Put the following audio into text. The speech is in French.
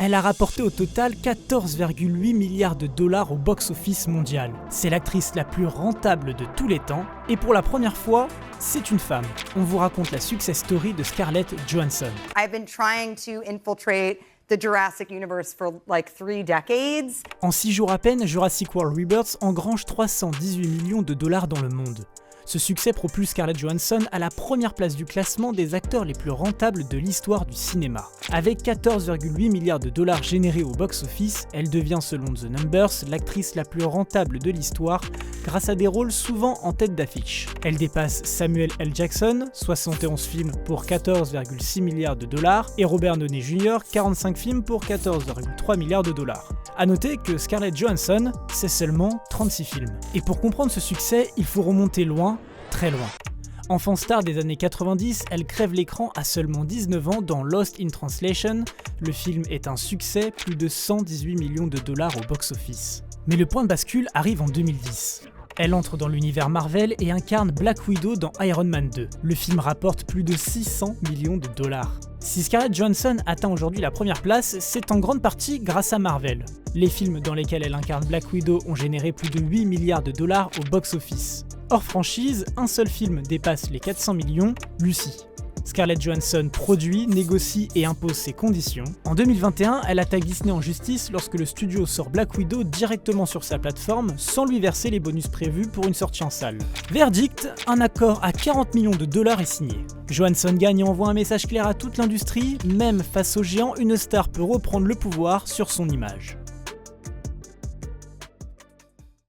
Elle a rapporté au total 14,8 milliards de dollars au box-office mondial. C'est l'actrice la plus rentable de tous les temps, et pour la première fois, c'est une femme. On vous raconte la success story de Scarlett Johansson. I've been trying to infiltrate the Jurassic universe for like 3 decades. En 6 jours à peine, Jurassic World Rebirth engrange 318 millions de dollars dans le monde. Ce succès propulse Scarlett Johansson à la première place du classement des acteurs les plus rentables de l'histoire du cinéma. Avec 14,8 milliards de dollars générés au box-office, elle devient selon The Numbers l'actrice la plus rentable de l'histoire grâce à des rôles souvent en tête d'affiche. Elle dépasse Samuel L. Jackson, 71 films pour 14,6 milliards de dollars, et Robert Downey Jr., 45 films pour 14,3 milliards de dollars. A noter que Scarlett Johansson, c'est seulement 36 films. Et pour comprendre ce succès, il faut remonter loin, très loin. Enfant star des années 90, elle crève l'écran à seulement 19 ans dans Lost in Translation. Le film est un succès, plus de 118 millions de dollars au box-office. Mais le point de bascule arrive en 2010. Elle entre dans l'univers Marvel et incarne Black Widow dans Iron Man 2. Le film rapporte plus de 600 millions de dollars. Si Scarlett Johansson atteint aujourd'hui la première place, c'est en grande partie grâce à Marvel. Les films dans lesquels elle incarne Black Widow ont généré plus de 8 milliards de dollars au box-office. Hors franchise, un seul film dépasse les 400 millions, Lucy. Scarlett Johansson produit, négocie et impose ses conditions. En 2021, elle attaque Disney en justice lorsque le studio sort Black Widow directement sur sa plateforme sans lui verser les bonus prévus pour une sortie en salle. Verdict, un accord à 40 millions de dollars est signé. Johansson gagne et envoie un message clair à toute l'industrie, même face aux géants, une star peut reprendre le pouvoir sur son image.